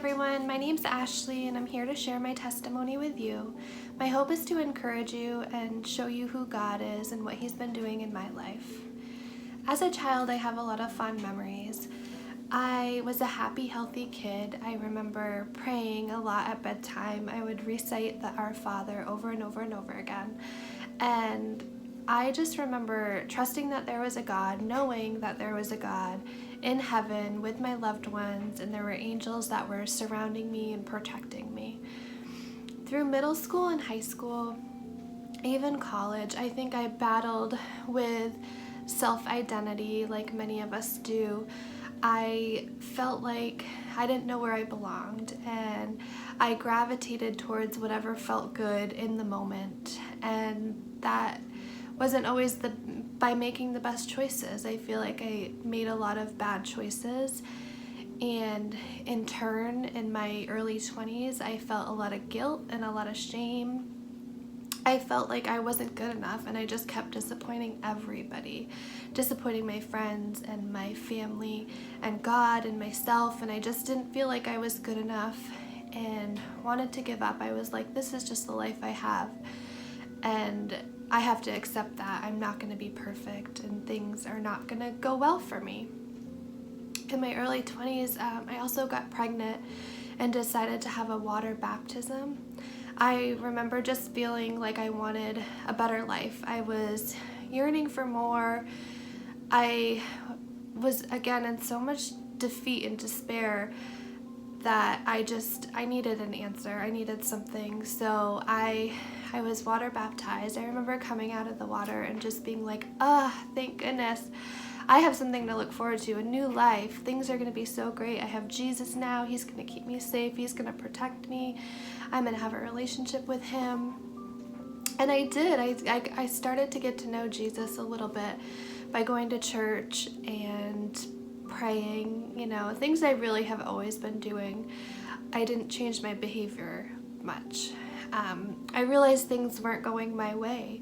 everyone, my name's Ashley and I'm here to share my testimony with you. My hope is to encourage you and show you who God is and what He's been doing in my life. As a child, I have a lot of fond memories. I was a happy, healthy kid. I remember praying a lot at bedtime. I would recite the Our Father over and over and over again. And I just remember trusting that there was a God, knowing that there was a God in heaven with my loved ones, and there were angels that were surrounding me and protecting me. Through middle school and high school, even college, I think I battled with self-identity like many of us do. I felt like I didn't know where I belonged, and I gravitated towards whatever felt good in the moment, and that wasn't always by making the best choices. I feel like I made a lot of bad choices, and in turn, in my early 20s, I felt a lot of guilt and a lot of shame. I felt like I wasn't good enough, and I just kept disappointing everybody, disappointing my friends and my family and God and myself, and I just didn't feel like I was good enough and wanted to give up. I was like, this is just the life I have, and I have to accept that I'm not going to be perfect and things are not going to go well for me. In my early 20s, I also got pregnant and decided to have a water baptism. I remember just feeling like I wanted a better life. I was yearning for more. I was again in so much defeat and despair that I needed an answer. I needed something. So I was water baptized. I remember coming out of the water and just being like, thank goodness. I have something to look forward to, a new life. Things are going to be so great. I have Jesus now. He's going to keep me safe. He's going to protect me. I'm going to have a relationship with Him. And I did. I started to get to know Jesus a little bit by going to church and praying, things I really have always been doing. I didn't change my behavior much. I realized things weren't going my way.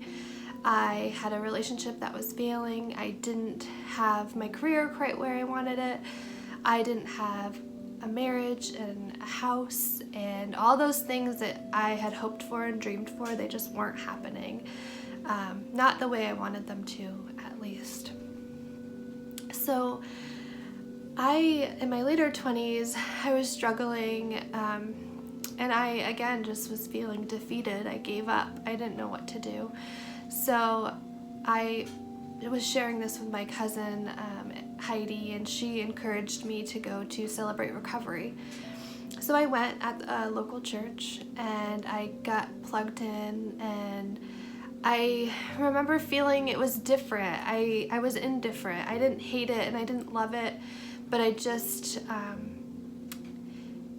I had a relationship that was failing. I didn't have my career quite where I wanted it. I didn't have a marriage and a house and all those things that I had hoped for and dreamed for. They just weren't happening. Not the way I wanted them to, at least. So in my later 20s, I was struggling, and I, again, just was feeling defeated. I gave up. I didn't know what to do. So I was sharing this with my cousin, Heidi, and she encouraged me to go to Celebrate Recovery. So I went at a local church, and I got plugged in, and I remember feeling it was different. I was indifferent. I didn't hate it, and I didn't love it, but I just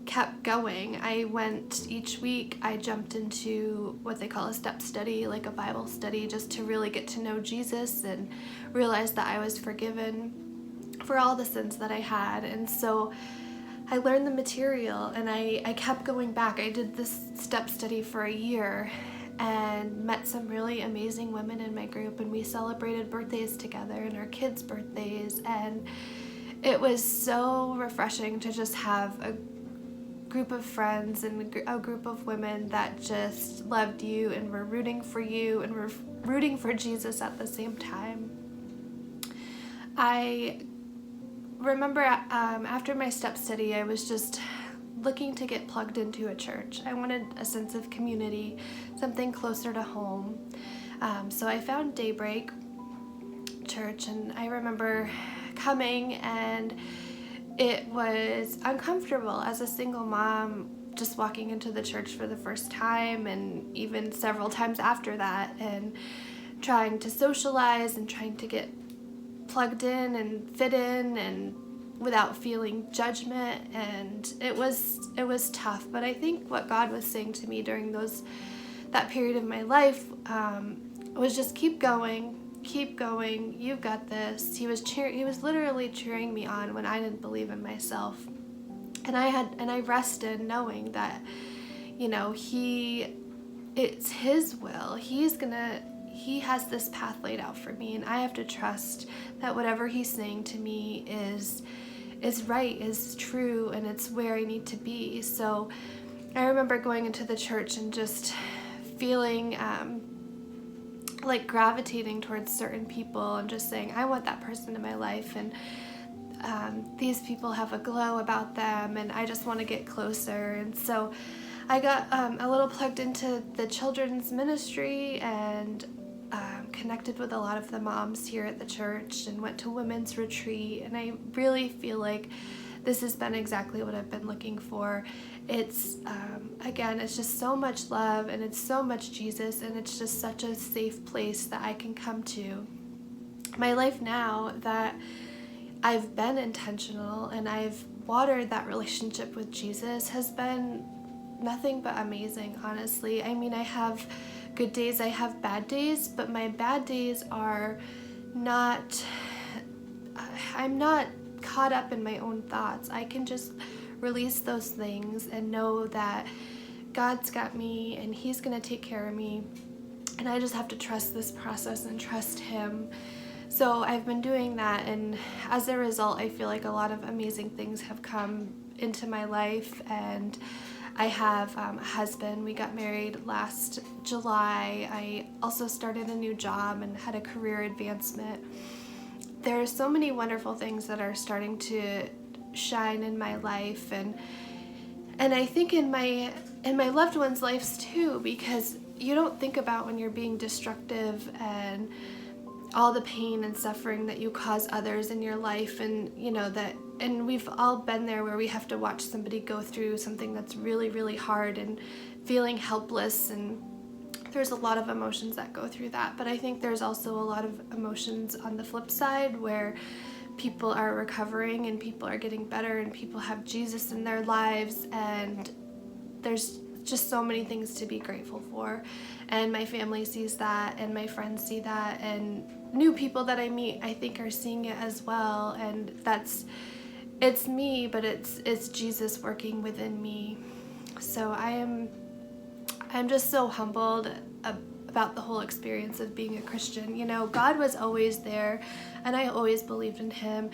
kept going. I went each week. I jumped into what they call a step study, like a Bible study, just to really get to know Jesus and realize that I was forgiven for all the sins that I had. And so I learned the material, and I kept going back. I did this step study for a year and met some really amazing women in my group, and we celebrated birthdays together and our kids' birthdays, and it was so refreshing to just have a group of friends and a group of women that just loved you and were rooting for you and were rooting for Jesus at the same time. I remember after my step study, I was just looking to get plugged into a church. I wanted a sense of community, something closer to home. So I found Daybreak Church, and I remember coming, and it was uncomfortable as a single mom, just walking into the church for the first time, and even several times after that, and trying to socialize and trying to get plugged in and fit in, and without feeling judgment. And it was tough. But I think what God was saying to me during that period of my life was just keep going, you've got this. He was literally cheering me on when I didn't believe in myself. And I rested knowing that, it's His will. He has this path laid out for me, and I have to trust that whatever He's saying to me is right, is true, and it's where I need to be. So I remember going into the church and just feeling like gravitating towards certain people and just saying, I want that person in my life, and these people have a glow about them, and I just want to get closer. And so I got a little plugged into the children's ministry and connected with a lot of the moms here at the church and went to women's retreat, and I really feel like this has been exactly what I've been looking for. It's again, it's just so much love, and it's so much Jesus, and it's just such a safe place that I can come to. My life now that I've been intentional and I've watered that relationship with Jesus has been nothing but amazing, honestly. I mean, I have good days, I have bad days, but my bad days are not, I'm not caught up in my own thoughts. I can just release those things and know that God's got me and He's gonna take care of me, and I just have to trust this process and trust Him. So I've been doing that, and as a result, I feel like a lot of amazing things have come into my life. And I have a husband. We got married last July. I also started a new job and had a career advancement. There are so many wonderful things that are starting to shine in my life, and I think in my loved ones' lives too, because you don't think about when you're being destructive and all the pain and suffering that you cause others in your life, and you know that, and we've all been there where we have to watch somebody go through something that's really, really hard and feeling helpless, and there's a lot of emotions that go through that. But I think there's also a lot of emotions on the flip side where people are recovering and people are getting better and people have Jesus in their lives, and there's just so many things to be grateful for. And my family sees that, and my friends see that, and new people that I meet I think are seeing it as well. And it's me, but it's Jesus working within me. So I'm just so humbled about the whole experience of being a Christian. You know, God was always there, and I always believed in Him.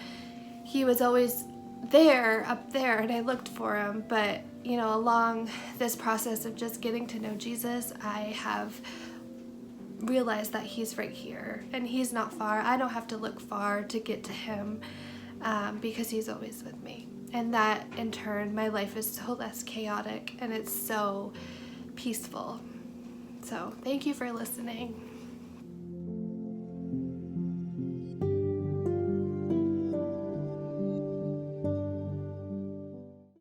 He was always there, up there, and I looked for Him. But, you know, along this process of just getting to know Jesus, I have realized that He's right here, and He's not far. I don't have to look far to get to Him, because He's always with me. And that, in turn, my life is so less chaotic, and it's so peaceful. So thank you for listening.